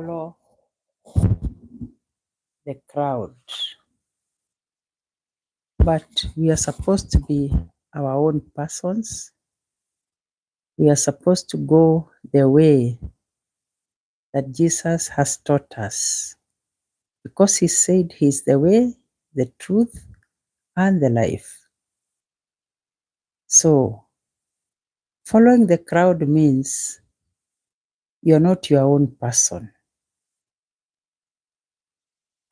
follow the crowd, but we are supposed to be our own persons. We are supposed to go the way that Jesus has taught us, because he said he's the way, the truth, and the life. So, following the crowd means you're not your own person.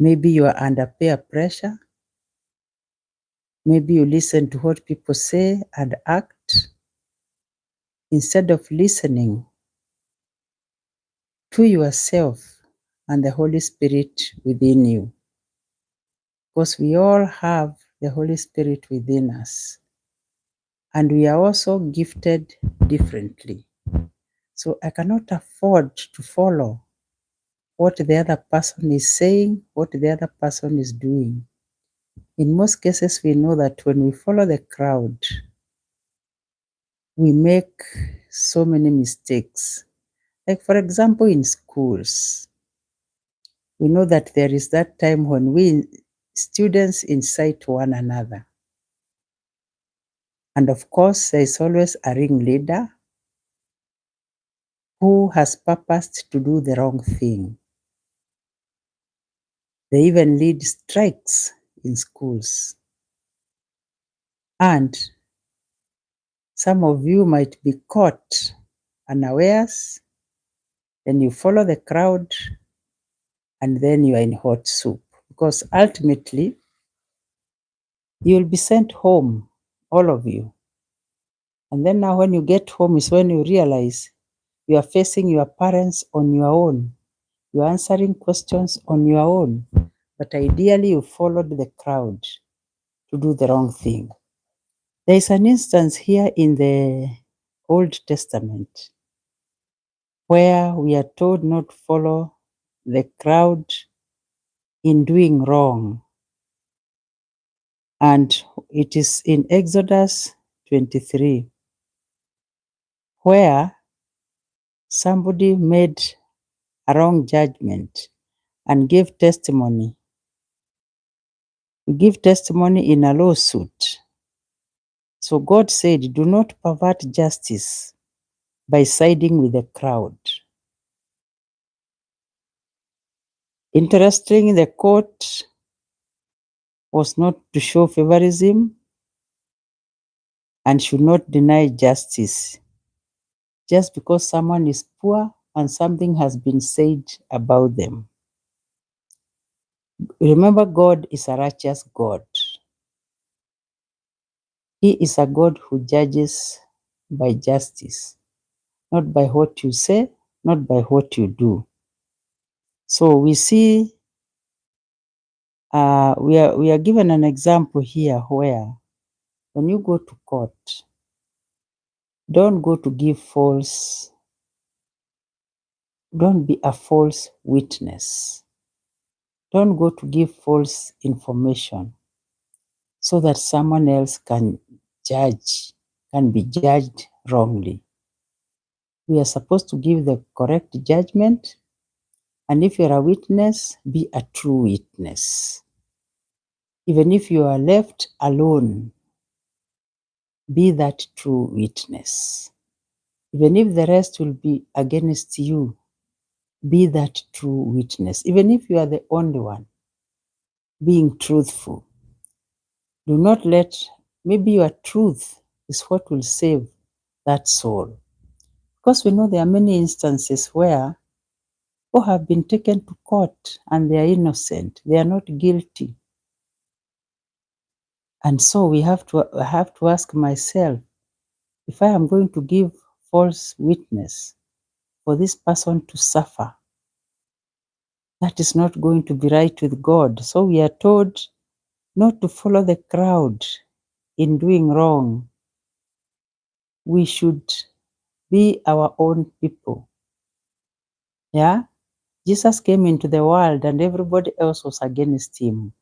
Maybe you are under peer pressure. Maybe you listen to what people say and act instead of listening to yourself and the Holy Spirit within you. Because we all have the Holy Spirit within us, and we are also gifted differently. So I cannot afford to follow what the other person is saying, what the other person is doing. In most cases, we know that when we follow the crowd, we make so many mistakes. Like, for example, in schools, we know that there is that time when we students incite one another. And of course, there is always a ringleader who has purposed to do the wrong thing. They even lead strikes in schools. And some of you might be caught unawares, then you follow the crowd, and then you are in hot soup. Because ultimately, you will be sent home, all of you. And then now when you get home is when you realize you are facing your parents on your own. You are answering questions on your own. But ideally, you followed the crowd to do the wrong thing. There is an instance here in the Old Testament where we are told not to follow the crowd in doing wrong. And it is in Exodus 23, where somebody made a wrong judgment and gave testimony. Give testimony in a lawsuit. So God said, do not pervert justice by siding with the crowd. Interestingly, the court was not to show favorism and should not deny justice just because someone is poor and something has been said about them. Remember, God is a righteous God. He is a God who judges by justice, not by what you say, not by what you do. So we see, we are given an example here where when you go to court, don't go to give false, don't be a false witness. Don't go to give false information so that someone else can be judged wrongly. We are supposed to give the correct judgment, and if you're a witness, be a true witness. Even if you are left alone, be that true witness. Even if the rest will be against you, be that true witness. Even if you are the only one, being truthful. Do not let, maybe your truth is what will save that soul. Because we know there are many instances where people have been taken to court and they are innocent, they are not guilty. And so I have to ask myself, if I am going to give false witness for this person to suffer, that is not going to be right with God. So we are told not to follow the crowd in doing wrong. We should be our own people. Yeah? Jesus came into the world and everybody else was against him.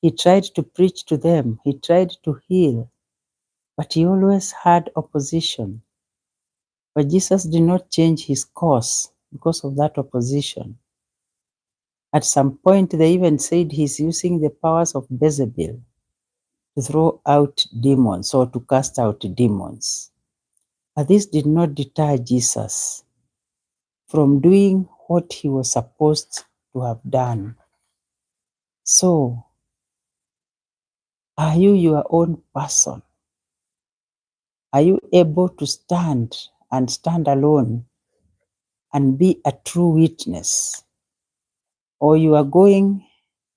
He tried to preach to them. He tried to heal, but he always had opposition. But Jesus did not change his course. because of that opposition. At some point, they even said he's using the powers of Jezebel to throw out demons or to cast out demons. But this did not deter Jesus from doing what he was supposed to have done. So, are you your own person? Are you able to stand and stand alone and be a true witness? Or you are going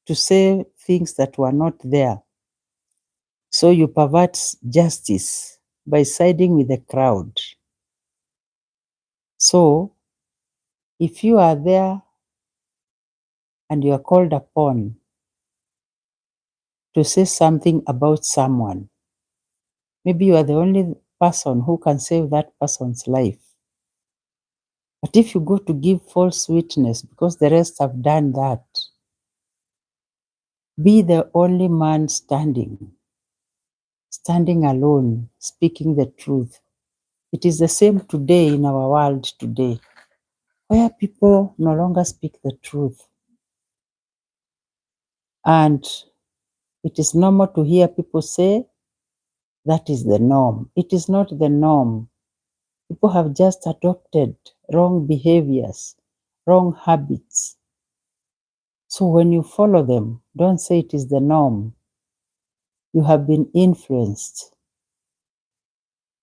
to say things that were not there? So you pervert justice by siding with the crowd. So, if you are there and you are called upon to say something about someone, maybe you are the only person who can save that person's life. But if you go to give false witness because the rest have done that, be the only man standing alone, speaking the truth. It is the same today in our world today, where people no longer speak the truth. And it is normal to hear people say that is the norm. It is not the norm. People have just adopted wrong behaviors, wrong habits. So when you follow them, don't say it is the norm. You have been influenced.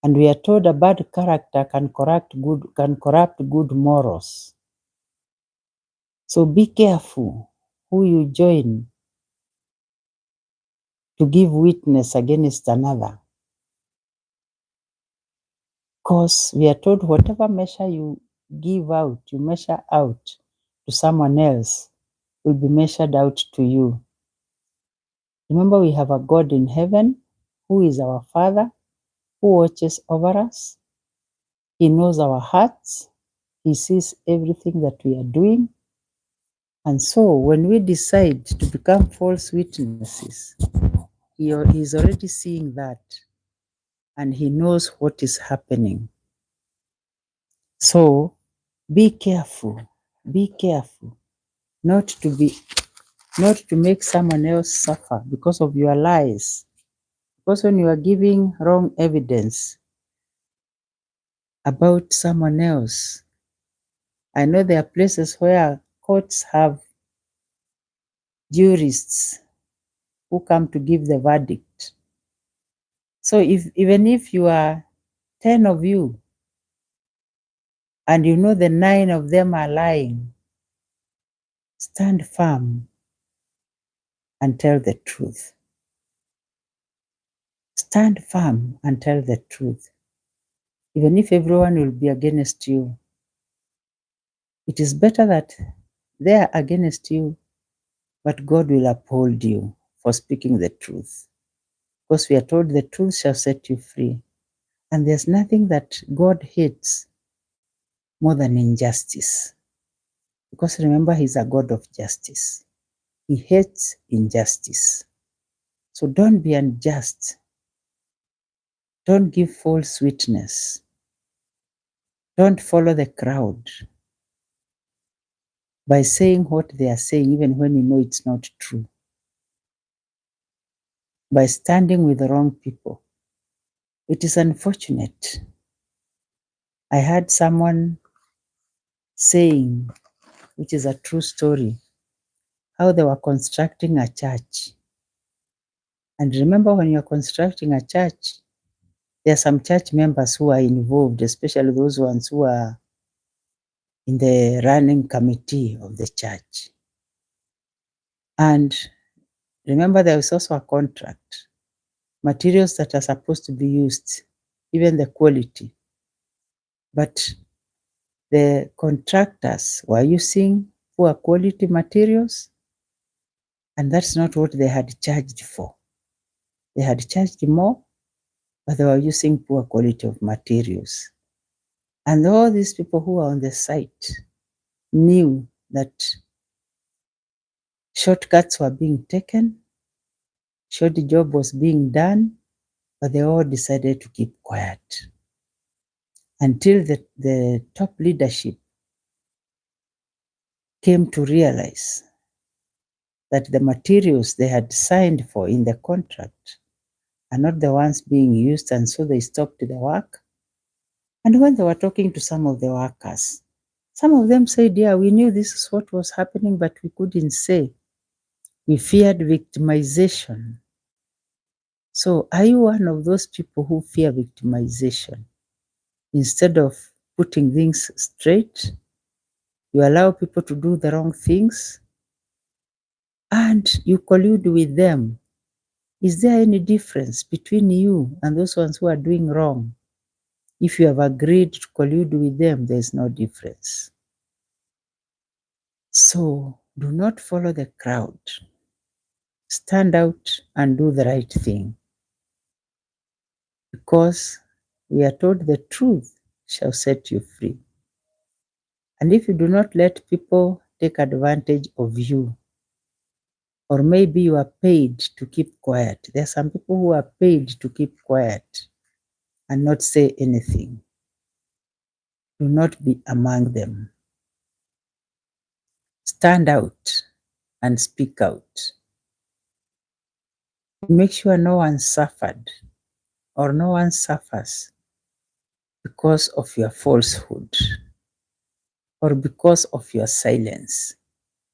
And we are told a bad character can corrupt good morals. So be careful who you join to give witness against another. Because we are told whatever measure you measure out to someone else will be measured out to you. Remember, we have a God in heaven who is our Father, who watches over us. He knows our hearts. He sees everything that we are doing. And so when we decide to become false witnesses, He is already seeing that, and He knows what is happening. So be careful not to make someone else suffer because of your lies. Because when you are giving wrong evidence about someone else, I know there are places where courts have jurists who come to give the verdict. So even if you are 10 of you and you know the 9 of them are lying, stand firm and tell the truth. Stand firm and tell the truth. Even if everyone will be against you, it is better that they are against you, but God will uphold you for speaking the truth. Because we are told the truth shall set you free. And there's nothing that God hates more than injustice. Because remember, He's a God of justice. He hates injustice. So don't be unjust. Don't give false witness. Don't follow the crowd by saying what they are saying, even when you know it's not true. By standing with the wrong people. It is unfortunate. I heard someone saying, which is a true story, how they were constructing a church. And remember, when you're constructing a church, there are some church members who are involved, especially those ones who are in the running committee of the church. And remember, there is also a contract. Materials that are supposed to be used, even the quality. But the contractors were using poor quality materials, and that's not what they had charged for. They had charged more, but they were using poor quality of materials. And all these people who were on the site knew that shortcuts were being taken, shoddy job was being done, but they all decided to keep quiet until the top leadership came to realize that the materials they had signed for in the contract are not the ones being used, and so they stopped the work. And when they were talking to some of the workers, some of them said, yeah, we knew this is what was happening, but we couldn't say. We feared victimization. So are you one of those people who fear victimization? Instead of putting things straight, you allow people to do the wrong things and you collude with them. Is there any difference between you and those ones who are doing wrong? If you have agreed to collude with them, there's no difference. So do not follow the crowd. Stand out and do the right thing. Because we are told the truth shall set you free. And if you do not let people take advantage of you, or maybe you are paid to keep quiet. There are some people who are paid to keep quiet and not say anything. Do not be among them. Stand out and speak out. Make sure no one suffered or no one suffers because of your falsehood or because of your silence.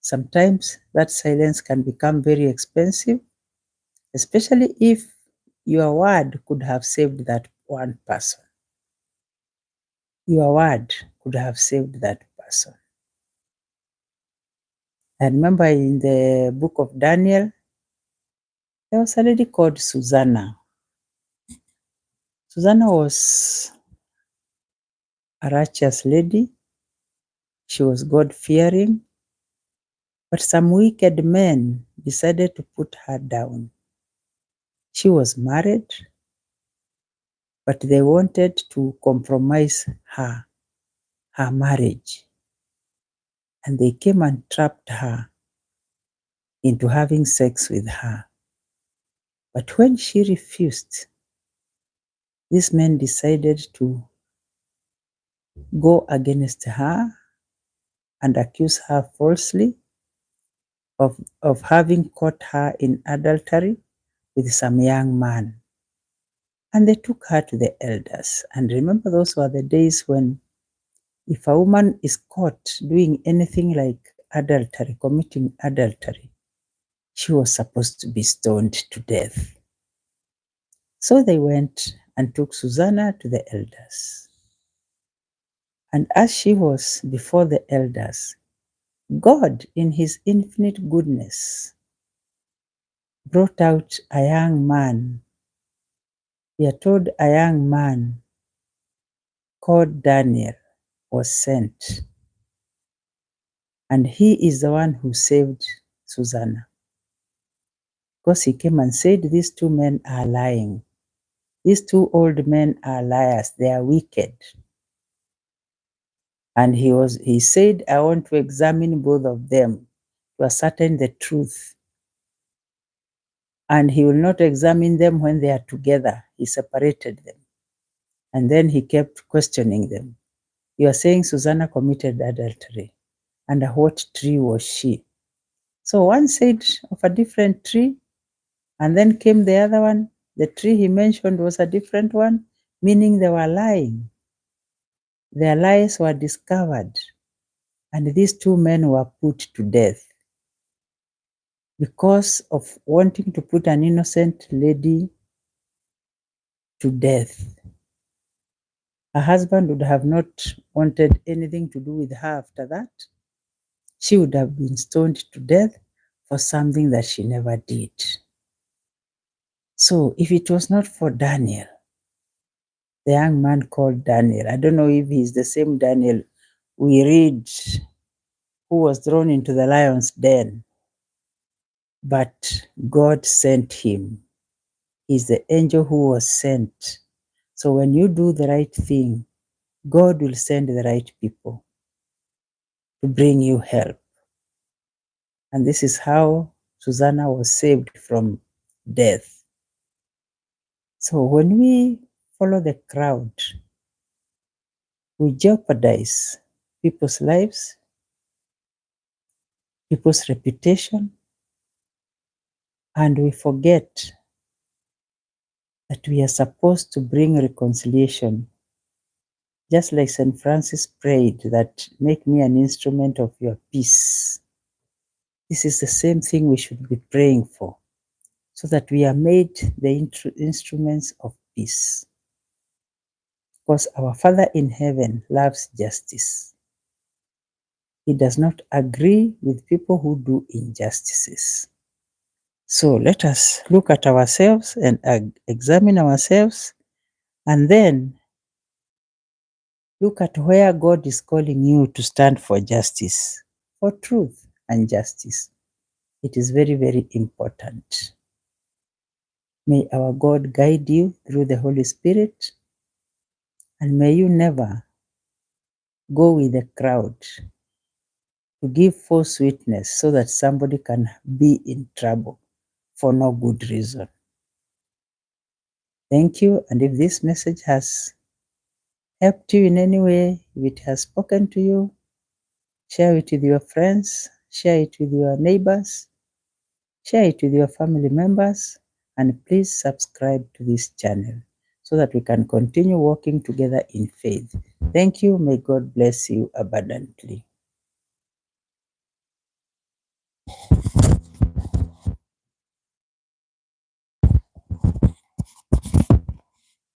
Sometimes that silence can become very expensive, especially if your word could have saved that one person. Your word could have saved that person. I remember in the book of Daniel, there was a lady called Susanna. Susanna was a righteous lady. She was God-fearing, but some wicked men decided to put her down. She was married, but they wanted to compromise her marriage. And they came and trapped her into having sex with her. But when she refused, these men decided to go against her and accuse her falsely of having caught her in adultery with some young man. And they took her to the elders. And remember, those were the days when if a woman is caught doing anything like adultery, committing adultery, she was supposed to be stoned to death. So they went and took Susanna to the elders. And as she was before the elders, God, in his infinite goodness, brought out a young man. We are told a young man called Daniel was sent. And he is the one who saved Susanna. Because he came and said, these two men are lying. These two old men are liars. They are wicked. And he said, I want to examine both of them to ascertain the truth. And he will not examine them when they are together. He separated them. And then he kept questioning them. You are saying Susanna committed adultery. Under what tree was she? So one said of a different tree, and then came the other one. The tree he mentioned was a different one, meaning they were lying. Their lies were discovered, and these two men were put to death because of wanting to put an innocent lady to death. Her husband would have not wanted anything to do with her after that. She would have been stoned to death for something that she never did. So if it was not for Daniel, the young man called Daniel, I don't know if he's the same Daniel we read who was thrown into the lion's den, but God sent him. He's the angel who was sent. So when you do the right thing, God will send the right people to bring you help. And this is how Susanna was saved from death. So when we follow the crowd, we jeopardize people's lives, people's reputation, and we forget that we are supposed to bring reconciliation. Just like St. Francis prayed that, make me an instrument of your peace. This is the same thing we should be praying for, so that we are made the instruments of peace. Because our Father in heaven loves justice. He does not agree with people who do injustices. So let us look at ourselves and examine ourselves, and then look at where God is calling you to stand for justice, for truth and justice. It is very, very important. May our God guide you through the Holy Spirit, and may you never go with the crowd to give false witness so that somebody can be in trouble for no good reason. Thank you, and if this message has helped you in any way, if it has spoken to you, share it with your friends, share it with your neighbors, share it with your family members, and please subscribe to this channel so that we can continue working together in faith. Thank you. May God bless you abundantly.